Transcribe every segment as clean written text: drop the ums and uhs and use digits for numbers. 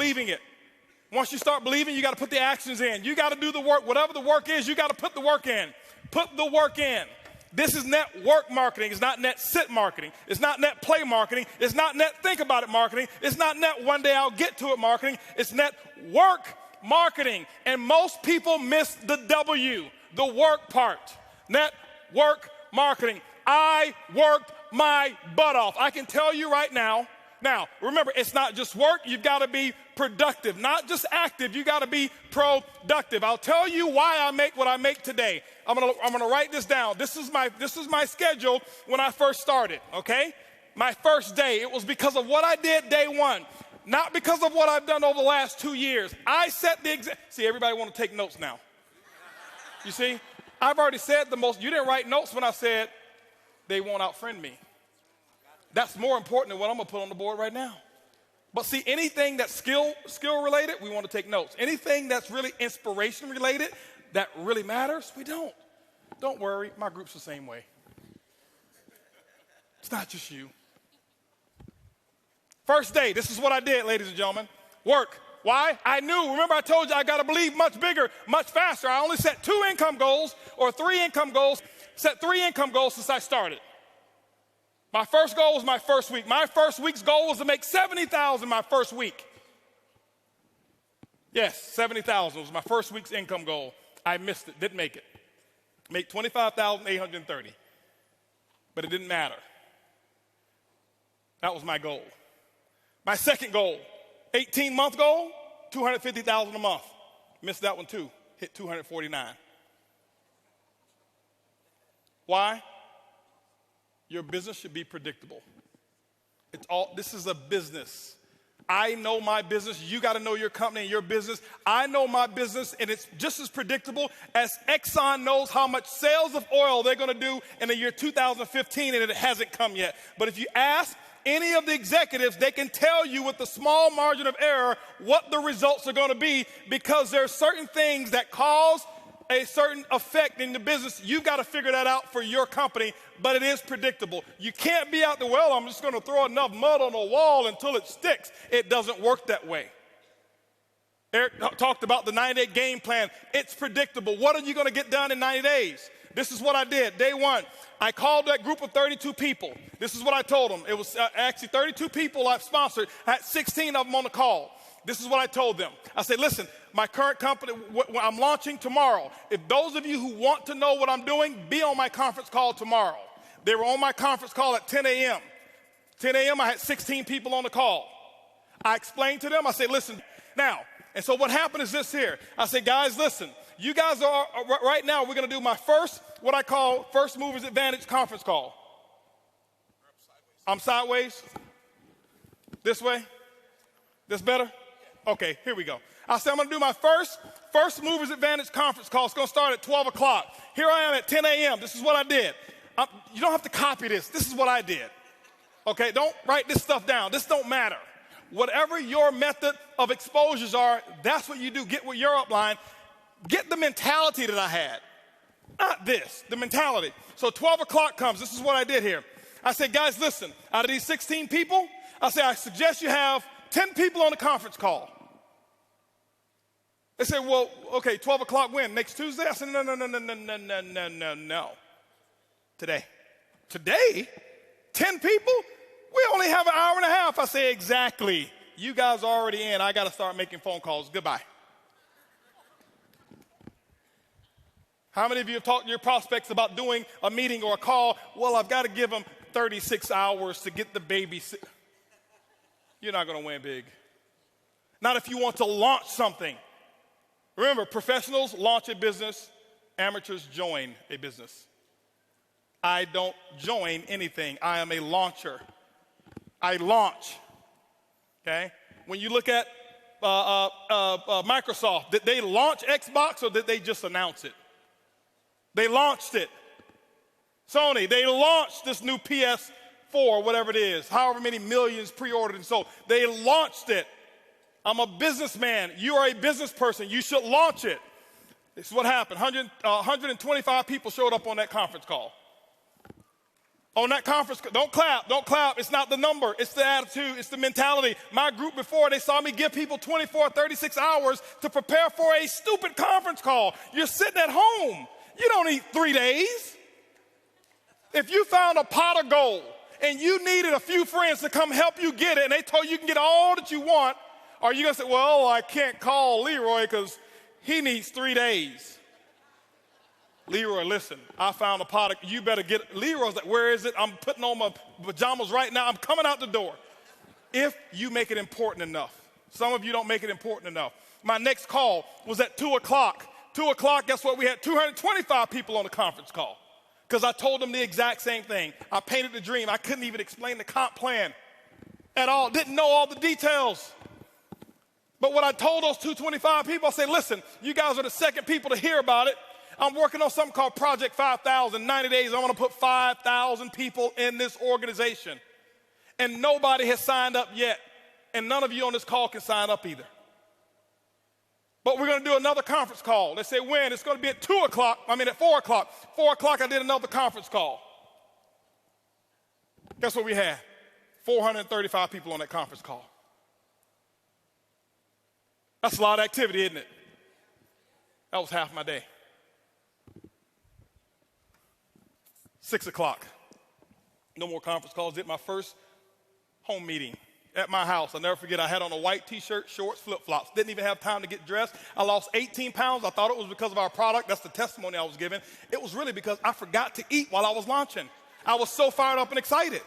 believing it. Once you start believing, you got to put the actions in. You got to do the work. Whatever the work is, you got to put the work in. Put the work in. This is network marketing. It's not net sit marketing. It's not net play marketing. It's not net think about it marketing. It's not net one day I'll get to it marketing. It's net work marketing. And most people miss the W, the work part. Network marketing. I worked my butt off. I can tell you right now. Now, remember, it's not just work. You've got to be productive, not just active. You got to be productive. I'll tell you why I make what I make today. I'm gonna write this down. This is my schedule when I first started, okay? My first day. It was because of what I did day one, not because of what I've done over the last 2 years. I set the example. See, everybody want to take notes now. You see? I've already said the most. You didn't write notes when I said they won't outfriend me. That's more important than what I'm going to put on the board right now. But see, anything that's skill related, we want to take notes. Anything that's really inspiration related, that really matters, we don't. Don't worry, my group's the same way. It's not just you. First day, this is what I did, ladies and gentlemen. Work. Why? I knew. Remember, I told you I got to believe much bigger, much faster. I only set 2 income goals or 3 income goals. Set 3 income goals since I started. My first goal was my first week. My first week's goal was to make $70,000 my first week. Yes, $70,000 was my first week's income goal. I missed it, didn't make it. Make $25,830. But it didn't matter. That was my goal. My second goal, 18-month goal, $250,000 a month. Missed that one too. Hit $249,000. Why? Your business should be predictable. This is a business. I know my business. You got to know your company and your business. I know my business, and it's just as predictable as Exxon knows how much sales of oil they're going to do in the year 2015, and it hasn't come yet. But if you ask any of the executives, they can tell you with a small margin of error what the results are going to be, because there are certain things that cause a certain effect in the business. You've got to figure that out for your company, but it is predictable. You can't be out there, well, I'm just going to throw enough mud on the wall until it sticks. It doesn't work that way. Eric talked about the 90-day game plan. It's predictable. What are you going to get done in 90 days? This is what I did. Day one, I called that group of 32 people. This is what I told them. It was actually 32 people I've sponsored. I had 16 of them on the call. This is what I told them. I said, listen, my current company, I'm launching tomorrow. If those of you who want to know what I'm doing, be on my conference call tomorrow. They were on my conference call at 10 a.m. 10 a.m., I had 16 people on the call. I explained to them, I said, listen, now, and so what happened is this here. I said, guys, listen, you guys are, right now, we're going to do my first, what I call First Movers Advantage conference call. I'm sideways? This way? This better? Okay, here we go. I said I'm going to do my First Movers Advantage conference call. It's going to start at 12 o'clock. Here I am at 10 a.m. This is what I did. You don't have to copy this. This is what I did. Okay, don't write this stuff down. This don't matter. Whatever your method of exposures are, that's what you do. Get with your upline. Get the mentality that I had. Not this, the mentality. So 12 o'clock comes. This is what I did here. I said, guys, listen, out of these 16 people, I suggest you have 10 people on the conference call. They said, well, okay, 12 o'clock when? Next Tuesday? I said, no. Today. Today? 10 people? We only have an hour and a half. I say, exactly. You guys are already in. I got to start making phone calls. Goodbye. How many of you have talked to your prospects about doing a meeting or a call? Well, I've got to give them 36 hours to get the baby. You're not going to win big. Not if you want to launch something. Remember, professionals launch a business. Amateurs join a business. I don't join anything. I am a launcher. I launch. Okay? When you look at Microsoft, did they launch Xbox or did they just announce it? They launched it. Sony, they launched this new PS4, whatever it is, however many millions pre-ordered and sold. They launched it. I'm a businessman. You are a business person. You should launch it. This is what happened. 125 people showed up on that conference call. On that conference, don't clap, don't clap. It's not the number, it's the attitude, it's the mentality. My group before, they saw me give people 24, 36 hours to prepare for a stupid conference call. You're sitting at home. You don't need 3 days. If you found a pot of gold and you needed a few friends to come help you get it and they told you can get all that you want, are you going to say, well, I can't call Leroy because he needs 3 days? Leroy, listen, I found a pot. You better get it. Leroy's like, where is it? I'm putting on my pajamas right now. I'm coming out the door. If you make it important enough. Some of you don't make it important enough. My next call was at 2 o'clock. 2 o'clock, guess what? We had 225 people on the conference call because I told them the exact same thing. I painted the dream. I couldn't even explain the comp plan at all. Didn't know all the details. But what I told those 225 people, I said, listen, you guys are the second people to hear about it. I'm working on something called Project 5,000. 90 days, I want to put 5,000 people in this organization. And nobody has signed up yet. And none of you on this call can sign up either. But we're going to do another conference call. They say when? It's going to be at 4 o'clock. 4 o'clock, I did another conference call. Guess what we had? 435 people on that conference call. That's a lot of activity, isn't it? That was half my day. 6 o'clock. No more conference calls. Did my first home meeting at my house. I'll never forget, I had on a white t-shirt, shorts, flip-flops. Didn't even have time to get dressed. I lost 18 pounds. I thought it was because of our product. That's the testimony I was giving. It was really because I forgot to eat while I was launching. I was so fired up and excited.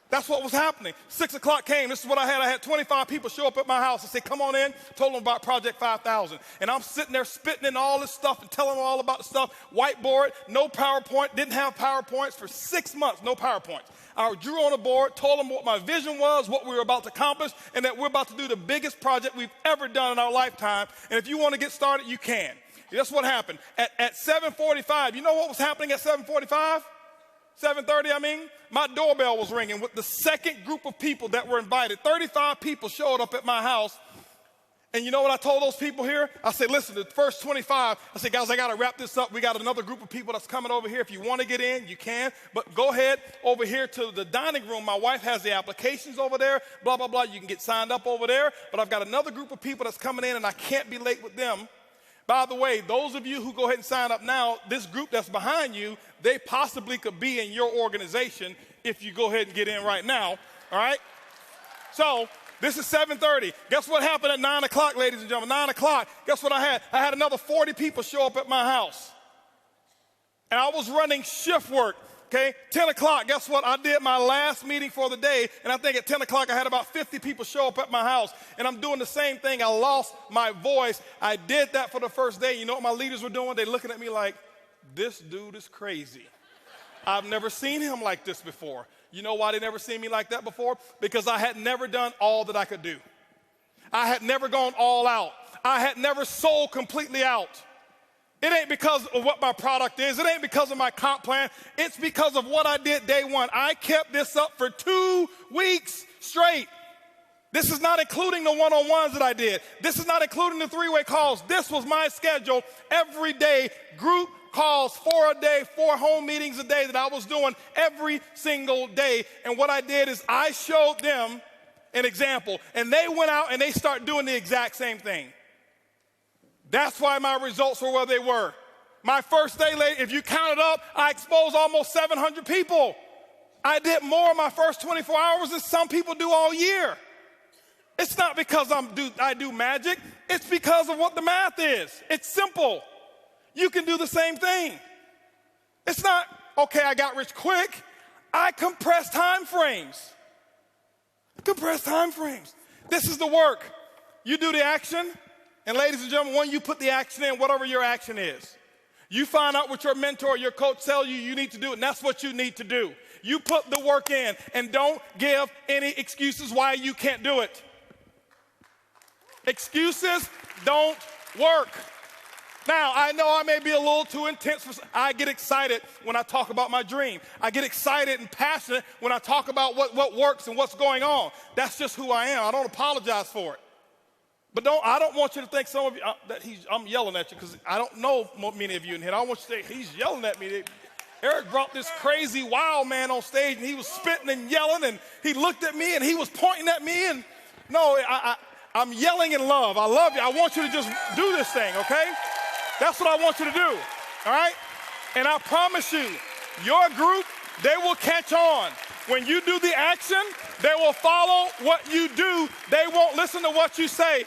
That's what was happening. 6 o'clock came. This is what I had. I had 25 people show up at my house and say, come on in. Told them about Project 5,000. And I'm sitting there spitting in all this stuff and telling them all about the stuff. Whiteboard, no PowerPoint. Didn't have PowerPoints for 6 months. No PowerPoints. I drew on a board, told them what my vision was, what we were about to accomplish, and that we're about to do the biggest project we've ever done in our lifetime. And if you want to get started, you can. That's what happened. At 7:45, you know what was happening at 7:45? 7:30, my doorbell was ringing with the second group of people that were invited. 35 people showed up at my house. And you know what I told those people here? I said, listen, the first 25, I said, guys, I got to wrap this up. We got another group of people that's coming over here. If you want to get in, you can. But go ahead over here to the dining room. My wife has the applications over there, blah, blah, blah. You can get signed up over there. But I've got another group of people that's coming in, and I can't be late with them. By the way, those of you who go ahead and sign up now, this group that's behind you, they possibly could be in your organization if you go ahead and get in right now, all right? So this is 7:30. Guess what happened at 9 o'clock, ladies and gentlemen? 9 o'clock, guess what I had? I had another 40 people show up at my house. And I was running shift work, okay? 10 o'clock, guess what? I did my last meeting for the day, and I think at 10 o'clock I had about 50 people show up at my house. And I'm doing the same thing. I lost my voice. I did that for the first day. You know what my leaders were doing? They're looking at me like, this dude is crazy. I've never seen him like this before. You know why they never seen me like that before? Because I had never done all that I could do. I had never gone all out. I had never sold completely out. It ain't because of what my product is. It ain't because of my comp plan. It's because of what I did day one. I kept this up for 2 weeks straight. This is not including the one-on-ones that I did. This is not including the three-way calls. This was my schedule every day, group calls, 4 a day, 4 home meetings a day that I was doing every single day. And what I did is I showed them an example, and they went out and they started doing the exact same thing. That's why my results were where they were. My first day, if you count it up, I exposed almost 700 people. I did more in my first 24 hours than some people do all year. It's not because I do magic. It's because of what the math is. It's simple. You can do the same thing. It's not, okay, I got rich quick. I compress time frames. Compress time frames. This is the work. You do the action, and ladies and gentlemen, when you put the action in, whatever your action is, you find out what your mentor, your coach tell you need to do, and that's what you need to do. You put the work in, and don't give any excuses why you can't do it. Excuses don't work. Now, I know I may be a little too intense. I get excited when I talk about my dream. I get excited and passionate when I talk about what works and what's going on. That's just who I am. I don't apologize for it. But I don't want you to think some of you that I'm yelling at you, because I don't know many of you in here. I don't want you to think he's yelling at me. Eric brought this crazy wild man on stage, and he was spitting and yelling, and he looked at me, and he was pointing at me, and no, I'm yelling in love. I love you. I want you to just do this thing, okay? That's what I want you to do, all right? And I promise you, your group, they will catch on. When you do the action, they will follow what you do. They won't listen to what you say.